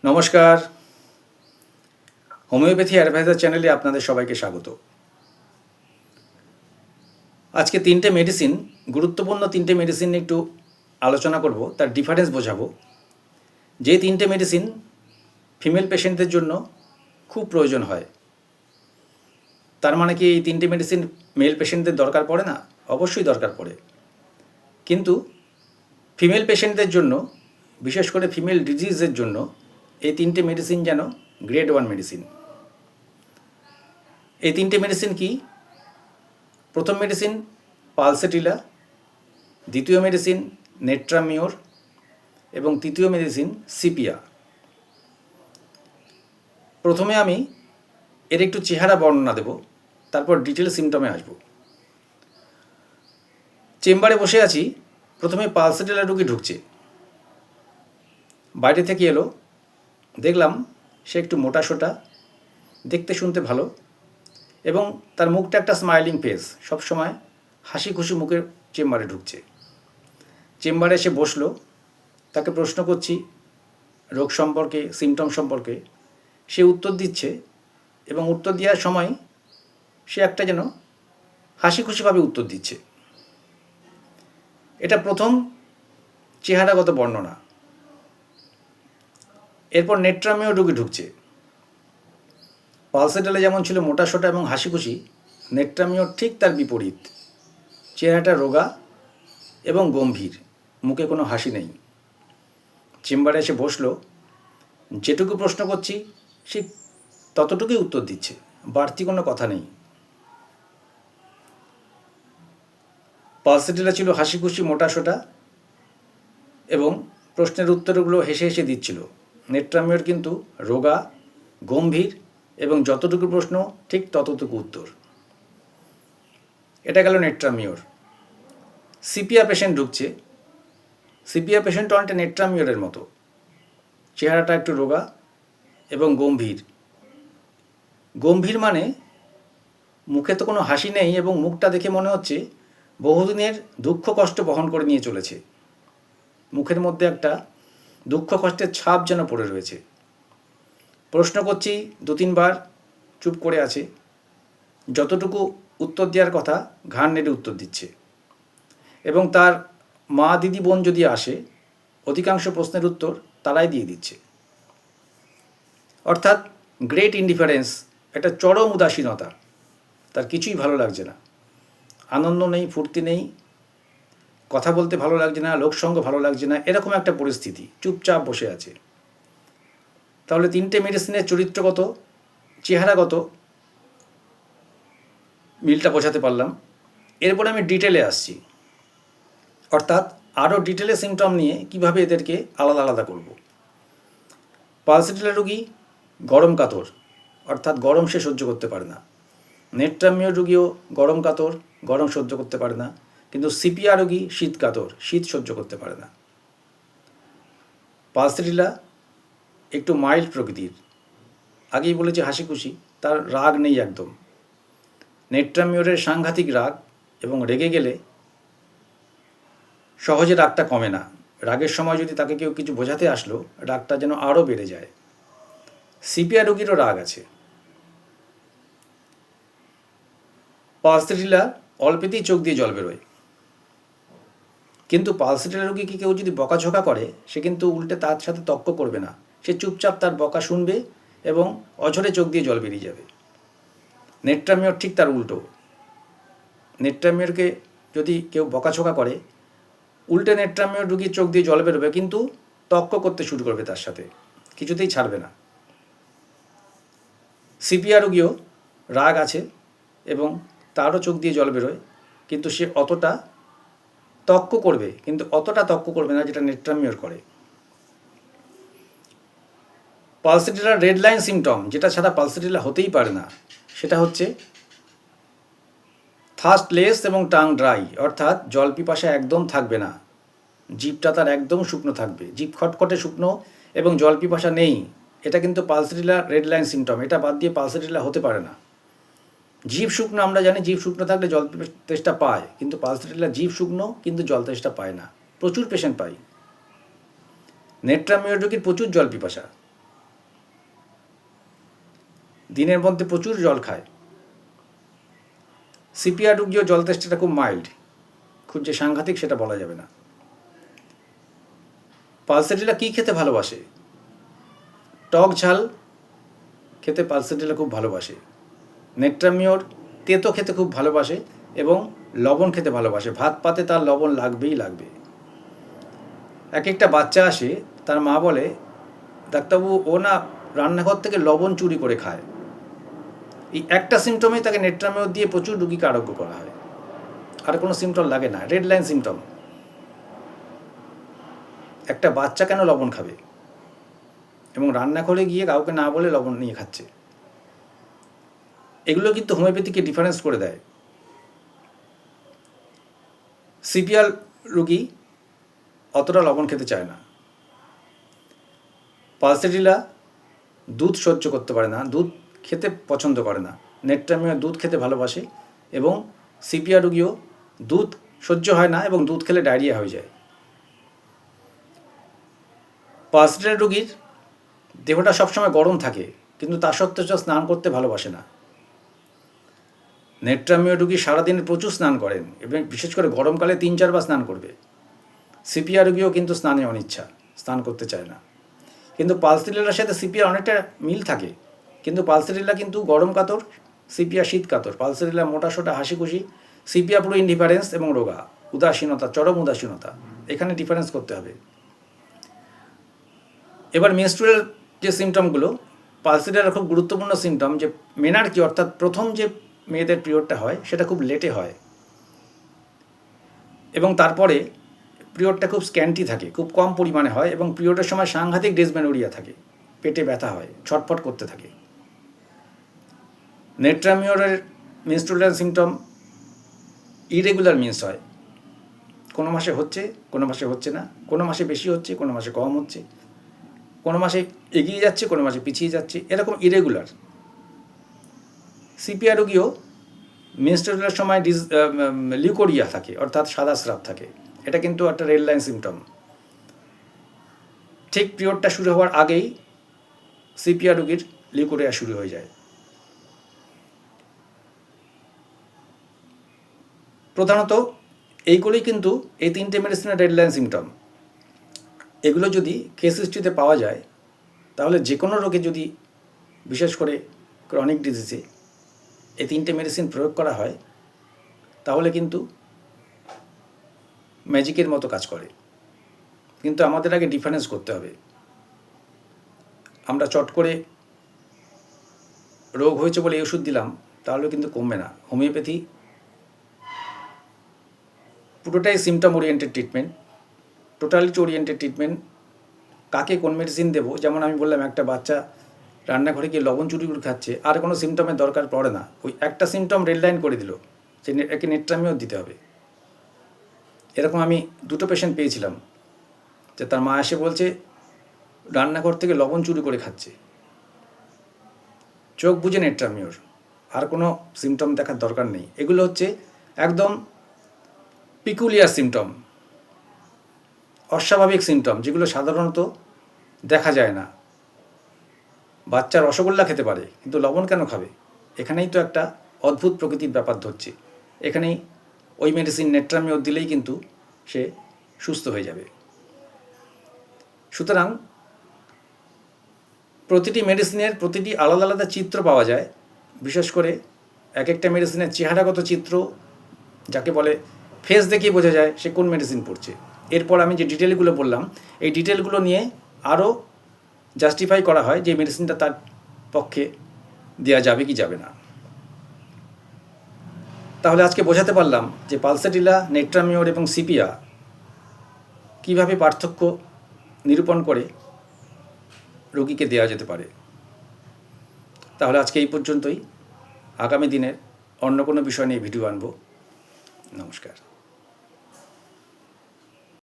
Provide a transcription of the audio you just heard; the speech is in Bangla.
নমস্কার, হোমিওপ্যাথি অ্যাডভাইজার চ্যানেলে আপনাদের সবাইকে স্বাগত। আজকে গুরুত্বপূর্ণ তিনটে মেডিসিন একটু আলোচনা করব, তার ডিফারেন্স বোঝাবো। যে তিনটে মেডিসিন ফিমেল পেশেন্টদের জন্য খুব প্রয়োজন হয়। তার মানে কি এই তিনটে মেডিসিন মেল পেশেন্টদের দরকার পড়ে না? অবশ্যই দরকার পড়ে, কিন্তু ফিমেল পেশেন্টদের জন্য, বিশেষ করে ফিমেল ডিজিজের জন্য এই তিনটে মেডিসিন যেন গ্রেড 1 মেডিসিন। এই তিনটে মেডিসিন কি? প্রথম মেডিসিন পালসেটিলা, দ্বিতীয় মেডিসিন নেট্রামিওর এবং তৃতীয় মেডিসিন সিপিয়া। প্রথমে আমি এর একটু চেহারা বর্ণনা দেব, তারপর ডিটেল সিমটমে আসব। চেম্বারে বসে আছি, প্রথমে পালসেটিলা রুগী ঢুকছে। বাইরে থেকে এলো, দেখলাম সে একটু মোটাসোটা, দেখতে শুনতে ভালো এবং তার মুখটা একটা স্মাইলিং ফেস, সবসময় হাসি খুশি মুখে চেম্বারে ঢুকছে। চেম্বারে এসে বসলো, তাকে প্রশ্ন করছি রোগ সম্পর্কে, সিমটম সম্পর্কে। সে উত্তর দিচ্ছে এবং উত্তর দেওয়ার সময় সে একটা যেন হাসি খুশিভাবে উত্তর দিচ্ছে। এটা প্রথম চেহারাগত বর্ণনা। এরপর নেট্রামিও রোগী ঢুকছে। পালসেটিলা যেমন ছিল মোটাসোটা এবং হাসি খুশি, নেট্রামিও ঠিক তার বিপরীত। চেহারাটা রোগা এবং গম্ভীর, মুখে কোনো হাসি নেই। চেম্বারে এসে বসলো, যেটুকু প্রশ্ন করছি সে ততটুকুই উত্তর দিচ্ছে, বাড়তি কোনো কথা নেই। পালসেটিলা ছিল হাসি খুশি, মোটাসোটা এবং প্রশ্নের উত্তরগুলো হেসে হেসে দিচ্ছিল। নেট্রামিওর কিন্তু রোগা, গম্ভীর এবং যতটুকু প্রশ্ন ঠিক ততটুকু উত্তর। এটা গেল নেট্রামিওর। সিপিয়া পেশেন্ট ঢুকছে। সিপিয়া পেশেন্ট অনেকটা নেট্রামিওরের মতো, চেহারাটা একটু রোগা এবং গম্ভীর। গম্ভীর মানে মুখে তো কোনো হাসি নেই এবং মুখটা দেখে মনে হচ্ছে বহুদিনের দুঃখ কষ্ট বহন করে নিয়ে চলেছে। মুখের মধ্যে একটা দুঃখ কষ্টের ছাপ যেন পড়ে রয়েছে। প্রশ্ন করছি 2-3 বার, চুপ করে আছে। যতটুকু উত্তর দেওয়ার কথা ঘাড় নেড়ে উত্তর দিচ্ছে এবং তার মা, দিদি, বোন যদি আসে, অধিকাংশ প্রশ্নের উত্তর তারাই দিয়ে দিচ্ছে। অর্থাৎ গ্রেট ইনডিফারেন্স, একটা চরম উদাসীনতা, তার কিছুই ভালো লাগছে না। আনন্দ নেই, ফুর্তি নেই, কথা বলতে ভালো লাগছে না, লোকসঙ্গ ভালো লাগছে না, এরকম একটা পরিস্থিতি, চুপচাপ বসে আছে। তাহলে তিনটে মেডিসিনের চরিত্রগত, চেহারাগত মিলটা বোঝাতে পারলাম। এরপরে আমি ডিটেলে আসছি, অর্থাৎ আরও ডিটেলে সিমটম নিয়ে কিভাবে এদেরকে আলাদা আলাদা করব। পালসেটিলা রুগী গরম কাতর, অর্থাৎ গরম সে সহ্য করতে পারে না। নেট্রামিও রুগীও গরম কাতর, গরম সহ্য করতে পারে না। কিন্তু সিপিয়া রোগী শীত কাতর, শীত সহ্য করতে পারে না। পালসেটিলা একটু মাইল্ড প্রকৃতির, আগেই বলেছি হাসি খুশি, তার রাগ নেই একদম। নেট্রামিওরের সাংঘাতিক রাগ এবং রেগে গেলে সহজে রাগটা কমে না। রাগের সময় যদি তাকে কেউ কিছু বোঝাতে আসলো, রাগটা যেন আরও বেড়ে যায়। সিপিয়া রোগীরও রাগ আছে। পালসেটিলা অল্পেতেই চোখ দিয়ে জল বেরোয়, কিন্তু পালসেটিলা রোগীকে কেউ যদি বকাঝোকা করে, সে কিন্তু উল্টে তার সাথে তর্ক করবে না। সে চুপচাপ তার বকা শুনবে এবং অঝরে চোখ দিয়ে জল বেরিয়ে যাবে। নেট্রামিওর ঠিক তার উল্টো। নেট্রামিওরকে যদি কেউ বকাঝোকা করে, উল্টে নেট্রামিওর রোগীর চোখ দিয়ে জল বেরোবে, কিন্তু তর্ক করতে শুরু করবে তার সাথে, কিছুতেই ছাড়বে না। সিপিয়া রোগীও রাগ আছে এবং তারও চোখ দিয়ে জল বেরোয়, কিন্তু সে অতটা তর্ক করবে, কিন্তু অতটা তর্ক করবে না যেটা নেট্রামিওর করে। পালসেটিলার রেড লাইন সিমটম, যেটা ছাড়া পালসেটিলা হতেই পারে না, সেটা হচ্ছে থার্স্টলেস এবং টাং ড্রাই, অর্থাৎ জল পিপাসা একদম থাকবে না। জিভটা তার একদম শুকনো থাকবে, জিভ খটখটে শুকনো এবং জল পিপাসা নেই। এটা কিন্তু পালসেটিলার রেড লাইন সিমটম। এটা বাদ দিয়ে পালসেটিলা হতে পারে না। জিভ শুকনো, আমরা জানি জিভ শুকনো থাকলে জল তেষ্টা পায়, কিন্তু পালসেটিলা জিভ শুকনো কিন্তু জল তেষ্টা পায় না। প্রচুর পেশেন্ট পাই। নেট্রামিওর রোগীর প্রচুর জল পিপাসা, দিনের মধ্যে প্রচুর জল খায়। সিপিআর রোগীও জল তেষ্টাটা খুব মাইল্ড, খুব যে সাংঘাতিক সেটা বলা যাবে না। পালসেটিলা কী খেতে ভালোবাসে? টক ঝাল খেতে পালসেটিলা খুব ভালোবাসে। নেট্রামিওর তেতো খেতে খুব ভালোবাসে এবং লবণ খেতে ভালোবাসে। ভাত পাতে তার লবণ লাগবেই লাগবে। এক একটা বাচ্চা আসে, তার মা বলে, ডাক্তারবাবু ও না রান্নাঘর থেকে লবণ চুরি করে খায়। এই একটা সিমটমেই তাকে নেট্রামিওর দিয়ে প্রচুর রুগীকে আরোগ্য করা হয়। আর কোনো সিমটম লাগে না, রেড লাইন সিমটম। একটা বাচ্চা কেন লবণ খাবে এবং রান্নাঘরে গিয়ে কাউকে না বলে লবণ নিয়ে খাচ্ছে? এগুলো কিন্তু হোমিওপ্যাথিকে ডিফারেন্স করে দেয়। সিপিআর রুগী অতটা লবণ খেতে চায় না। পালসেটিলা দুধ সহ্য করতে পারে না, দুধ খেতে পছন্দ করে না। নেট্রামিও দুধ খেতে ভালোবাসে এবং সিপিআর রুগীও দুধ সহ্য হয় না এবং দুধ খেলে ডায়রিয়া হয়ে যায়। পালসেটিলা রুগীর দেহটা সবসময় গরম থাকে, কিন্তু তা সত্ত্বেও স্নান করতে ভালোবাসে না। নেট্রামিও রুগী সারাদিনে প্রচুর স্নান করেন এবং বিশেষ করে গরমকালে 3-4 বার স্নান করবে। সিপিআর রুগীও কিন্তু স্নানে অনিচ্ছা, স্নান করতে চায় না। কিন্তু পালসেটিলার সাথে সিপিআর অনেকটা মিল থাকে, কিন্তু পালসেটিলা কিন্তু গরম কাতর, সিপিআর শীত কাতর। পালসেটিলা মোটাসোটা হাসি খুশি, সিপিআর পুরো ইনডিফারেন্স এবং রোগা, উদাসীনতা, চরম উদাসীনতা। এখানে ডিফারেন্স করতে হবে। এবার মেনস্ট্রুয়াল যে সিমটমগুলো, পালসেটিলার খুব গুরুত্বপূর্ণ সিমটম যে মেনার্কি, অর্থাৎ প্রথম যে মেয়েদের পিরিয়ডটা হয় সেটা খুব লেটে হয় এবং তারপরে পিরিয়ডটা খুব স্ক্যান্টি থাকে, খুব কম পরিমাণে হয় এবং পিরিয়ডের সময় সাংঘাতিক ডিসমেনোরিয়া থাকে, পেটে ব্যথা হয়, ছটফট করতে থাকে। নেট্রামিওরের মেনস্ট্রুয়াল সিমটম ইরেগুলার মিন্স হয়, কোনো মাসে হচ্ছে, কোনো মাসে হচ্ছে না, কোনো মাসে বেশি হচ্ছে, কোনো মাসে কম হচ্ছে, কোনো মাসে এগিয়ে যাচ্ছে, কোনো মাসে পিছিয়ে যাচ্ছে, এরকম ইরেগুলার। সিপিআর রোগীও মেনস্ট্রুয়ালের সময় লিউকোরিয়া থাকে, অর্থাৎ সাদা স্রাব থাকে। এটা কিন্তু একটা রেড লাইন সিমটম। ঠিক পিরিয়ডটা শুরু হওয়ার আগেই সিপিআর রোগীর লিউকোরিয়া শুরু হয়ে যায়। প্রধানত এইগুলোই কিন্তু এই 3টে মেডিসিনের রেড লাইন সিমটম। এগুলো যদি কেস হিস্ট্রিতে পাওয়া যায় তাহলে যে কোনো রোগে, যদি বিশেষ করে ক্রনিক ডিজিজে এই 3টে মেডিসিন প্রয়োগ করা হয় তাহলে কিন্তু ম্যাজিকের মতো কাজ করে। কিন্তু আমাদের আগে ডিফারেন্স করতে হবে। আমরা চট করে রোগ হয়েছে বলে এই ওষুধ দিলাম তাহলে কিন্তু কমবে না। হোমিওপ্যাথি পুরোটাই symptom oriented treatment, totality oriented treatment. কাকে কোন মেডিসিন দেবো, যেমন আমি বললাম একটা বাচ্চা রান্নাঘরে গিয়ে লবণ চুরি করে খাচ্ছে, আর কোনো সিমটমের দরকার পড়ে না, ওই একটা সিমটম রেড লাইন করে দিল যে একে নেট্রামিও দিতে হবে। এরকম আমি 2টো পেশেন্ট পেয়েছিলাম যে তার মা এসে বলছে রান্নাঘর থেকে লবণ চুরি করে খাচ্ছে, চোখ বুঝে নেট্রামিওর, আর কোনো সিমটম দেখার দরকার নেই। এগুলো হচ্ছে একদম পিকুলিয়ার সিমটম, অস্বাভাবিক সিমটম, যেগুলো সাধারণত দেখা যায় না। বাচ্চা রসগোল্লা খেতে পারে কিন্তু লবণ কেন খাবে? এখানেই তো একটা অদ্ভুত প্রকৃতির ব্যাপার ধরছে। এখানেই ওই মেডিসিন নেট্রামিওর দিলেই কিন্তু সে সুস্থ হয়ে যাবে। সুতরাং প্রতিটি মেডিসিনের প্রতিটি আলাদা আলাদা চিত্র পাওয়া যায়। বিশেষ করে এক একটা মেডিসিনের চেহারাগত চিত্র, যাকে বলে ফেস দেখেই বোঝা যায় সে কোন মেডিসিন পড়ছে। এরপর আমি যে ডিটেলগুলো বললাম এই ডিটেলগুলো নিয়ে আরও জাস্টিফাই করা হয় যে মেডিসিনটা তার পক্ষে দেওয়া যাবে কি যাবে না। তাহলে আজকে বোঝাতে পারলাম যে পালসেটিলা, নেট্রামিওর এবং সিপিআর কীভাবে পার্থক্য নিরূপণ করে রোগীকে দেওয়া যেতে পারে। তাহলে আজকে এই পর্যন্তই। আগামী দিনের অন্য কোনো বিষয় নিয়ে ভিডিও আনবো। নমস্কার।